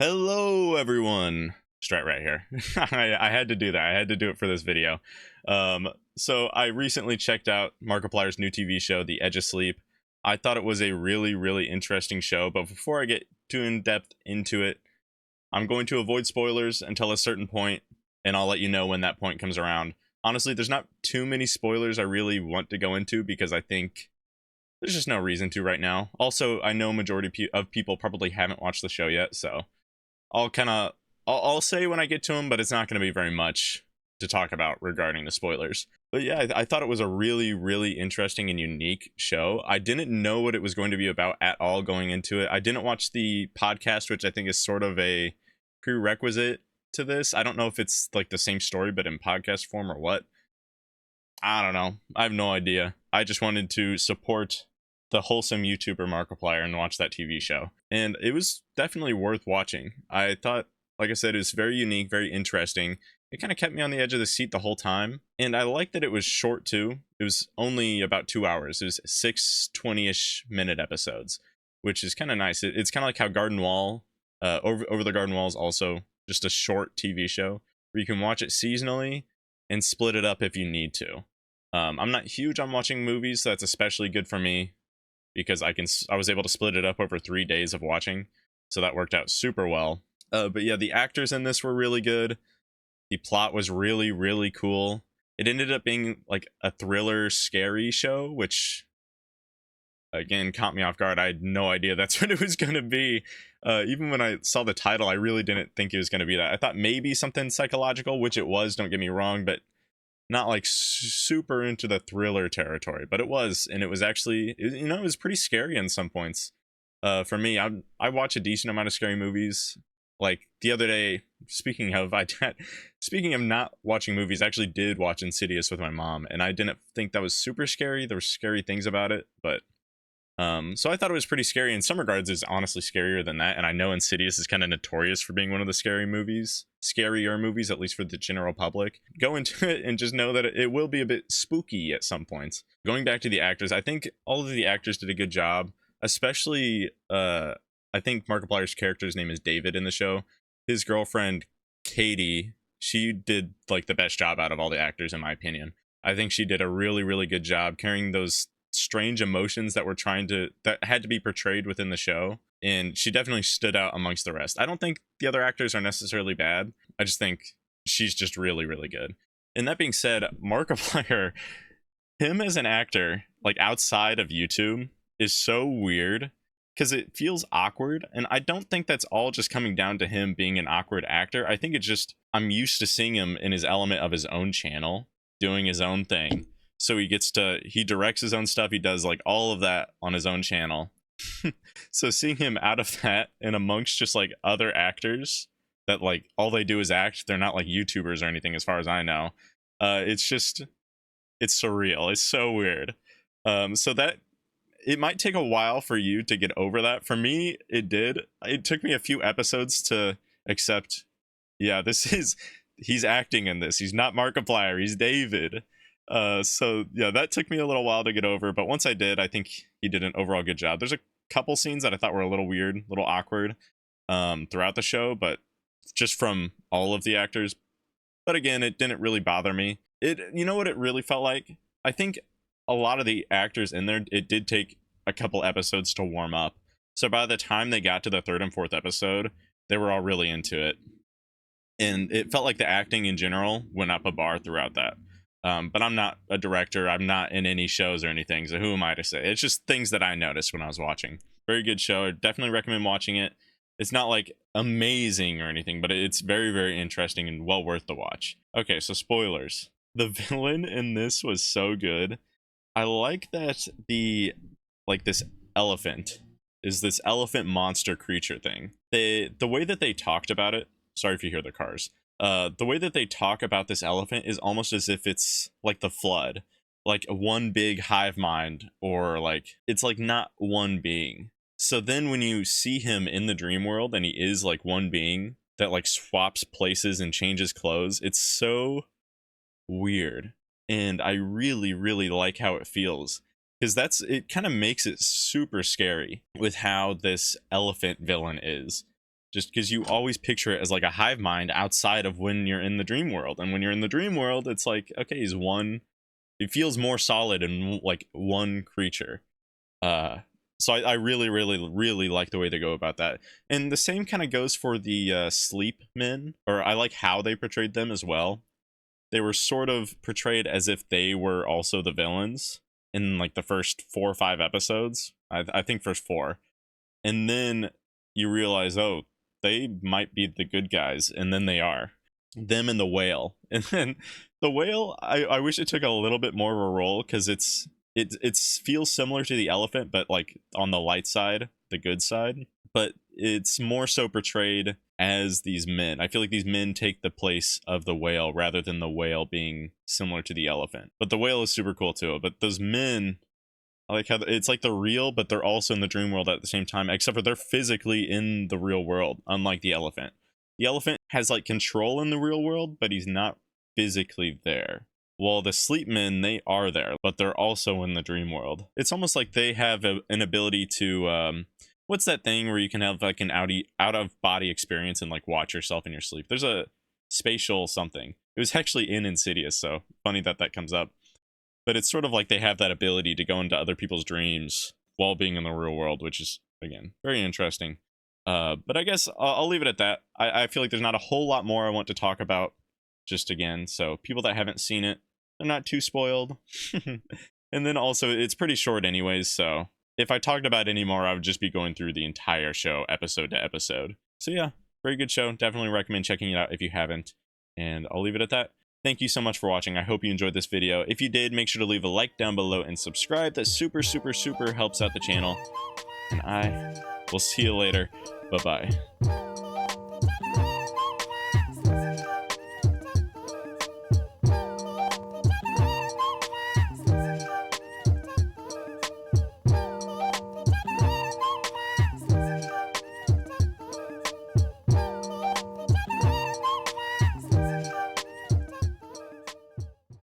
Hello, everyone. Strat right here. I had to do that. I had to do it for this video. So I recently checked out Markiplier's new TV show, The Edge of Sleep. I thought it was a really interesting show, but before I get too in depth into it, I'm going to avoid spoilers until a certain point, and I'll let you know when that point comes around. Honestly, there's not too many spoilers I really want to go into because I think there's just no reason to right now. Also, I know majority of people probably haven't watched the show yet, so I'll kind of I'll say when I get to them, but it's not going to be very much to talk about regarding the spoilers. But yeah, I thought it was a really interesting and unique show. I didn't know what it was going to be about at all going into it. I didn't watch the podcast, which I think is sort of a prerequisite to this. I don't know if it's like the same story but in podcast form or what. I don't know. I have no idea. I just wanted to support the wholesome YouTuber Markiplier and watch that TV show. And it was definitely worth watching. I thought, like I said, it was very unique, very interesting. It kind of kept me on the edge of the seat the whole time. And I liked that it was short too. It was only about 2 hours. It was 6 20-ish minute episodes, which is kind of nice. It's kind of like how Garden Wall, Over the Garden Wall is also just a short TV show where you can watch it seasonally and split it up if you need to. I'm not huge on watching movies, so that's especially good for me because I was able to split it up over 3 days of watching, so that worked out super well. But yeah, the actors in this were really good. The plot was really cool. It ended up being like a thriller, scary show, which again caught me off guard. I had no idea that's what it was going to be. Even when I saw the title, I really didn't think it was going to be that. I thought maybe something psychological, which it was. Don't get me wrong, but not like super into the thriller territory, but it was, and it was actually, it was pretty scary in some points. For me, I watch a decent amount of scary movies. Like the other day, speaking of not watching movies, I actually did watch Insidious with my mom, and I didn't think that was super scary. There were scary things about it, but so I thought it was pretty scary. In some regards, it's honestly scarier than that. And I know Insidious is kind of notorious for being one of the scarier movies, at least for the general public. Go into it and just know that it will be a bit spooky at some points. Going back to the actors, I think all of the actors did a good job, especially, I think Markiplier's character's name is David in the show. His girlfriend, Katie, she did like the best job out of all the actors, in my opinion. I think she did a really good job carrying those strange emotions that had to be portrayed within the show, and she definitely stood out amongst the rest. I don't think the other actors are necessarily bad. I just think she's just really good. And that being said, Markiplier, him as an actor, like outside of YouTube, is so weird because it feels awkward, and I don't think that's all just coming down to him being an awkward actor. I think it's just I'm used to seeing him in his element of his own channel doing his own thing, so he directs his own stuff. He does like all of that on his own channel. So seeing him out of that and amongst just like other actors that like all they do is act, they're not like YouTubers or anything as far as I know. It's surreal. It's so weird. So that it might take a while for you to get over that. For me, it did. It took me a few episodes to accept, yeah, he's acting in this. He's not Markiplier, he's David. So yeah, that took me a little while to get over, but once I did, I think he did an overall good job. There's a couple scenes that I thought were a little weird, a little awkward, throughout the show, but just from all of the actors. But again, it didn't really bother me. You know what it really felt like? I think a lot of the actors in there, it did take a couple episodes to warm up. So by the time they got to the third and fourth episode, they were all really into it. And it felt like the acting in general went up a bar throughout that. But I'm not a director. I'm not in any shows or anything. So who am I to say? It's just things that I noticed when I was watching. Very good show. I definitely recommend watching it. It's not like amazing or anything, but it's very interesting and well worth the watch. Okay, so spoilers. The villain in this was so good. I like that this elephant is this elephant monster creature thing. The way that they talked about it. Sorry if you hear the cars. The way that they talk about this elephant is almost as if it's like the flood, like one big hive mind, or like it's like not one being. So then when you see him in the dream world and he is like one being that like swaps places and changes clothes, it's so weird. And I really like how it feels, because it kind of makes it super scary with how this elephant villain is. just because you always picture it as like a hive mind outside of when you're in the dream world. And when you're in the dream world, it's like, okay, he's one, it feels more solid and like one creature. So I really, really, really like the way they go about that. And the same kind of goes for the sleep men, or I like how they portrayed them as well. They were sort of portrayed as if they were also the villains in like the first 4 or 5 episodes. I think first 4. And then you realize, oh, they might be the good guys, and then they are. Them and the whale. And then the whale, I wish it took a little bit more of a role, because it feels similar to the elephant, but like on the light side, the good side. But it's more so portrayed as these men. I feel like these men take the place of the whale rather than the whale being similar to the elephant. But the whale is super cool too. But those men, I like how it's like they're real, but they're also in the dream world at the same time, except for they're physically in the real world, unlike the elephant. The elephant has like control in the real world, but he's not physically there. Well, the sleep men, they are there, but they're also in the dream world. It's almost like they have an ability to, what's that thing where you can have like an out of body experience and like watch yourself in your sleep? There's a spatial something. It was actually in Insidious, so funny that that comes up. But it's sort of like they have that ability to go into other people's dreams while being in the real world, which is, again, very interesting. But I guess I'll leave it at that. I feel like there's not a whole lot more I want to talk about, just again. So people that haven't seen it, they're not too spoiled. And then also, it's pretty short anyways, so if I talked about it anymore, I would just be going through the entire show, episode to episode. So yeah, very good show. Definitely recommend checking it out if you haven't. And I'll leave it at that. Thank you so much for watching. I hope you enjoyed this video. If you did, make sure to leave a like down below and subscribe. That super, super, super helps out the channel. And I will see you later. Bye-bye.